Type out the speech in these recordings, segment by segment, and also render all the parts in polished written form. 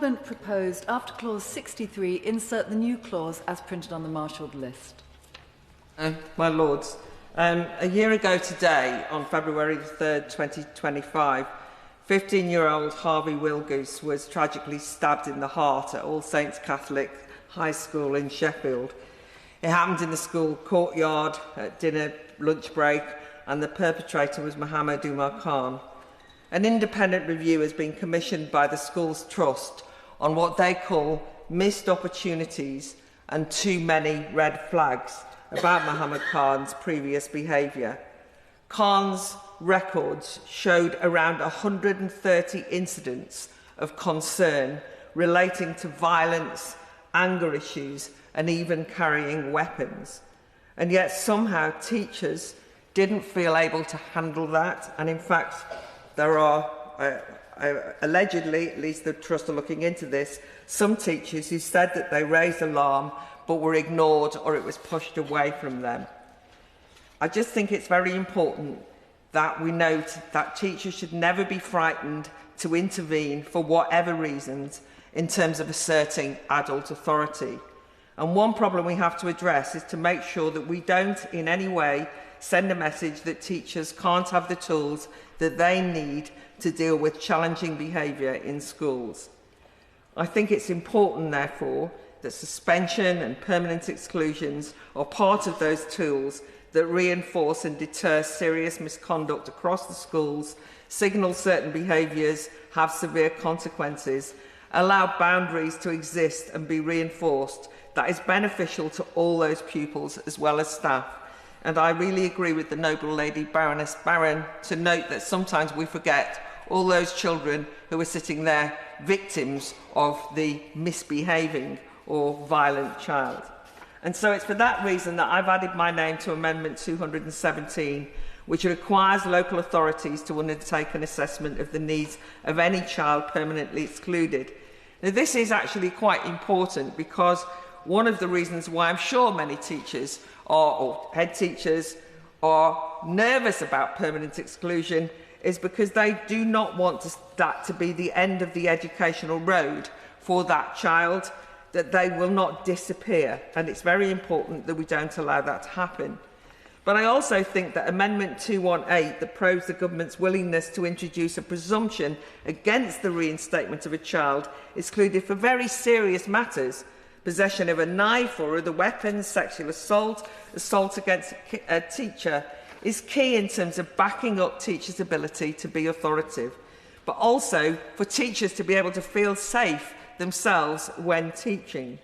amendment proposed after clause 63 insert the new clause as printed on the marshalled list. My Lords, a year ago today, on February the 3rd, 2025, 15-year-old Harvey Willgoose was tragically stabbed in the heart at All Saints Catholic High School in Sheffield. It happened in the school courtyard at dinner lunch break, and the perpetrator was Mohammed Umar Khan. An independent review has been commissioned by the school's trust on what they call missed opportunities and too many red flags about Mohammed Khan's previous behaviour. Khan's records showed around 130 incidents of concern relating to violence, anger issues, and even carrying weapons. And yet somehow teachers didn't feel able to handle that, and in fact there are, allegedly, at least the Trust are looking into this, some teachers who said that they raised alarm but were ignored or it was pushed away from them. I just think it's very important that we note that teachers should never be frightened to intervene for whatever reasons in terms of asserting adult authority. And one problem we have to address is to make sure that we don't in any way send a message that teachers can't have the tools that they need to deal with challenging behaviour in schools. I think it's important, therefore, that suspension and permanent exclusions are part of those tools that reinforce and deter serious misconduct across the schools, signal certain behaviours have severe consequences, allow boundaries to exist and be reinforced that is beneficial to all those pupils as well as staff. And I really agree with the noble lady Baroness Barron to note that sometimes we forget all those children who are sitting there victims of the misbehaving or violent child. And so it's for that reason that I've added my name to Amendment 217, which requires local authorities to undertake an assessment of the needs of any child permanently excluded. Now, this is actually quite important because one of the reasons why I'm sure many teachers or head teachers are nervous about permanent exclusion is because they do not want that to be the end of the educational road for that child, that they will not disappear. And it's very important that we don't allow that to happen. But I also think that Amendment 218, that probes the government's willingness to introduce a presumption against the reinstatement of a child excluded for very serious matters, possession of a knife or other weapons, sexual assault, assault against a teacher, is key in terms of backing up teachers' ability to be authoritative, but also for teachers to be able to feel safe themselves when teaching.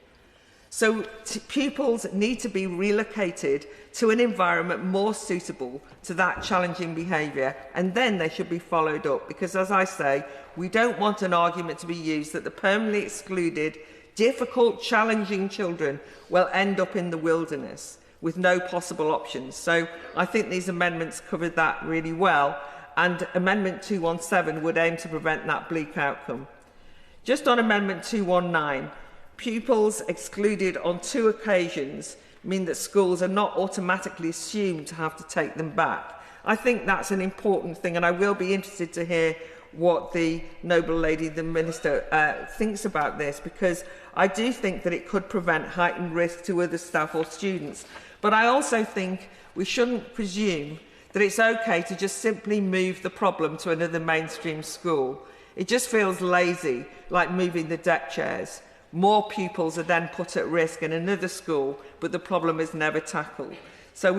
So pupils need to be relocated to an environment more suitable to that challenging behaviour, and then they should be followed up, because as I say, we don't want an argument to be used that the permanently excluded, difficult, challenging children will end up in the wilderness with no possible options. So I think these amendments covered that really well, and Amendment 217 would aim to prevent that bleak outcome. Just on Amendment 219, pupils excluded on 2 occasions mean that schools are not automatically assumed to have to take them back. I think that's an important thing, and I will be interested to hear what the noble lady, the Minister, thinks about this, because I do think that it could prevent heightened risk to other staff or students. But I also think we shouldn't presume that it's okay to just simply move the problem to another mainstream school. It just feels lazy, like moving the deck chairs. More pupils are then put at risk in another school, but the problem is never tackled. So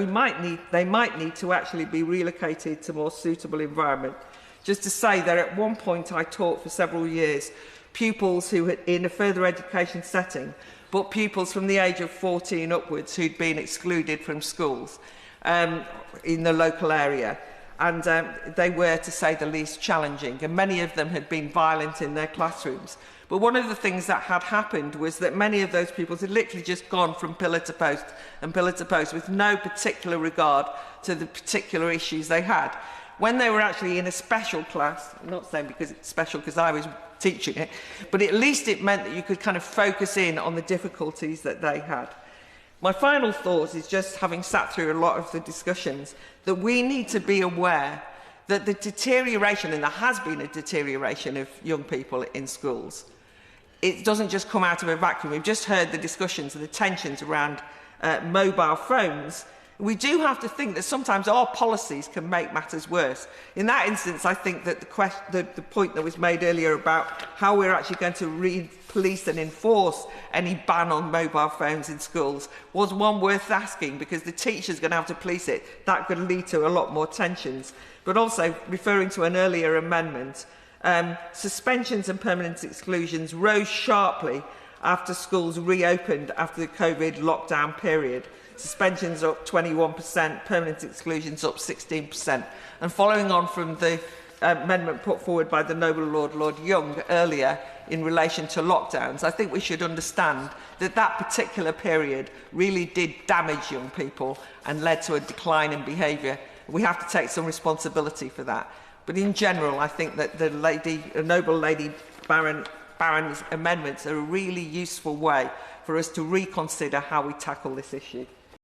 they might need to actually be relocated to a more suitable environment. Just to say that at one point I taught for several years pupils who had in a further education setting, but pupils from the age of 14 upwards who'd been excluded from schools in the local area. And they were, to say the least, challenging, and many of them had been violent in their classrooms. But one of the things that had happened was that many of those pupils had literally just gone from pillar to post and pillar to post with no particular regard to the particular issues they had. When they were actually in a special class, I'm not saying because it's special because I was teaching it, but at least it meant that you could kind of focus in on the difficulties that they had. My final thought is, just having sat through a lot of the discussions, that we need to be aware that the deterioration, and there has been a deterioration of young people in schools, it doesn't just come out of a vacuum. We've just heard the discussions and the tensions around mobile phones. We do have to think that sometimes our policies can make matters worse. In that instance, I think that the point that was made earlier about how we're actually going to police and enforce any ban on mobile phones in schools was one worth asking, because the teacher's going to have to police it. That could lead to a lot more tensions. But also, referring to an earlier amendment, suspensions and permanent exclusions rose sharply after schools reopened after the COVID lockdown period. Suspensions up 21%, permanent exclusions up 16%. And following on from the amendment put forward by the Noble Lord Young earlier in relation to lockdowns, I think we should understand that that particular period really did damage young people and led to a decline in behaviour. We have to take some responsibility for that. But in general, I think that the Noble Lady Barron's amendments are a really useful way for us to reconsider how we tackle this issue.